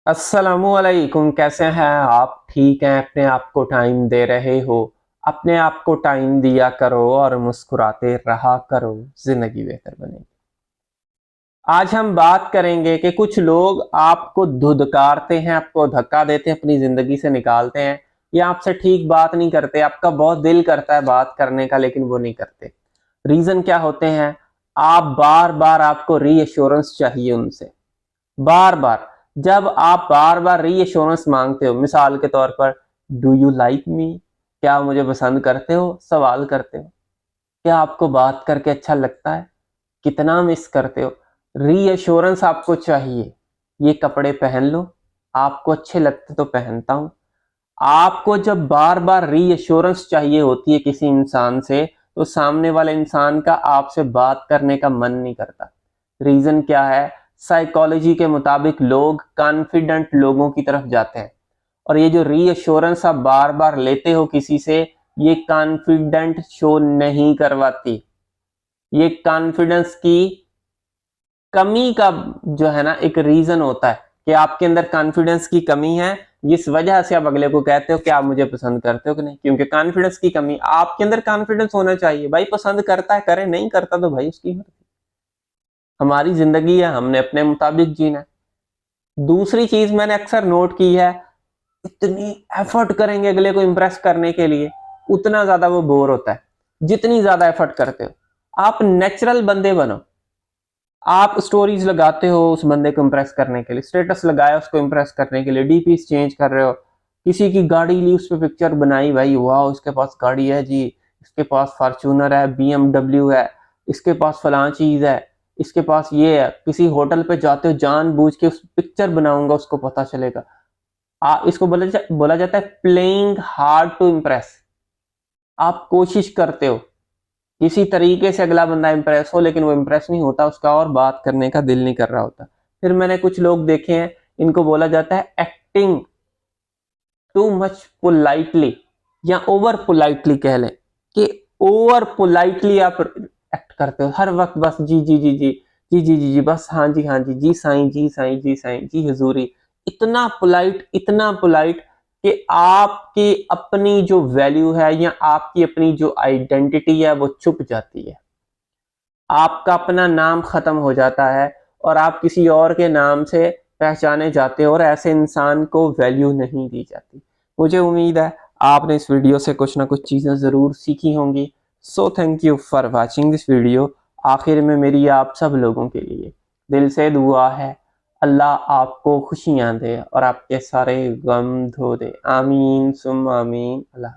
अस्सलामुअलैकुम। कैसे हैं आप? ठीक हैं? अपने आप को टाइम दे रहे हो? अपने आप को टाइम दिया करो और मुस्कुराते रहा करो, जिंदगी बेहतर बनेगी। आज हम बात करेंगे कि कुछ लोग आपको धुतकारते हैं, आपको धक्का देते हैं, अपनी जिंदगी से निकालते हैं या आपसे ठीक बात नहीं करते। आपका बहुत दिल करता है बात करने का लेकिन वो नहीं करते। रीजन क्या होते हैं? आप बार बार आपको रीअश्योरेंस चाहिए उनसे, बार बार। जब आप बार बार रीअश्योरेंस मांगते हो, मिसाल के तौर पर डू यू लाइक मी, क्या आप मुझे पसंद करते हो, सवाल करते हो, क्या आपको बात करके अच्छा लगता है, कितना मिस करते हो, रीअश्योरेंस आपको चाहिए। ये कपड़े पहन लो, आपको अच्छे लगते तो पहनता हूं। आपको जब बार बार रीअश्योरेंस चाहिए होती है किसी इंसान से, तो सामने वाले इंसान का आपसे बात करने का मन नहीं करता। रीजन क्या है? साइकोलॉजी के मुताबिक लोग कॉन्फिडेंट लोगों की तरफ जाते हैं, और ये जो रीअश्योरेंस आप बार बार लेते हो किसी से, ये कॉन्फिडेंट शो नहीं करवाती। ये कॉन्फिडेंस की कमी का जो है ना एक रीजन होता है कि आपके अंदर कॉन्फिडेंस की कमी है, जिस वजह से आप अगले को कहते हो कि आप मुझे पसंद करते हो कि नहीं। क्योंकि कॉन्फिडेंस की कमी, आपके अंदर कॉन्फिडेंस होना चाहिए। भाई पसंद करता है करे, नहीं करता तो भाई उसकी मर्जी। हमारी जिंदगी है, हमने अपने मुताबिक जीना है। दूसरी चीज मैंने अक्सर नोट की है, इतनी एफर्ट करेंगे अगले को इंप्रेस करने के लिए, उतना ज्यादा वो बोर होता है जितनी ज्यादा एफर्ट करते हो। आप नेचुरल बंदे बनो। आप स्टोरीज लगाते हो उस बंदे को इंप्रेस करने के लिए, स्टेटस लगाया उसको इंप्रेस करने के लिए, डीपी चेंज कर रहे हो, किसी की गाड़ी ली उस पर पिक्चर बनाई, भाई वाह इसके पास गाड़ी है जी, इसके पास फॉर्च्यूनर है, बीएमडब्ल्यू है, इसके पास फलां चीज है, इसके पास ये है। किसी होटल पे जाते हो, जानबूझ के उस पिक्चर बनाऊंगा, उसको पता चलेगा। इसको बोला जाता है प्लेइंग हार्ड टू इम्प्रेस। आप कोशिश करते हो किसी तरीके से अगला बंदा इंप्रेस हो, लेकिन वो इंप्रेस नहीं होता, उसका और बात करने का दिल नहीं कर रहा होता। फिर मैंने कुछ लोग देखे हैं, इनको बोला जाता है एक्टिंग टू मच पोलाइटली, या ओवर पोलाइटली कह लें, कि ओवर पोलाइटली आप एक्ट करते हो हर वक्त, बस जी जी जी जी जी जी जी जी, बस हाँ जी हाँ जी, जी साईं जी साईं जी साईं जी हजूरी। इतना पोलाइट, इतना पोलाइट कि आपकी अपनी जो वैल्यू है या आपकी अपनी जो आइडेंटिटी है वो छुप जाती है। आपका अपना नाम खत्म हो जाता है और आप किसी और के नाम से पहचाने जाते हो, और ऐसे इंसान को वैल्यू नहीं दी जाती। मुझे उम्मीद है आपने इस वीडियो से कुछ ना कुछ चीजें जरूर सीखी होंगी। So thank you for watching this video. आखिर में मेरी आप सब लोगों के लिए दिल से दुआ है, अल्लाह आपको खुशियां दे और आपके सारे गम धो दे। आमीन सुम आमीन। अल्लाह।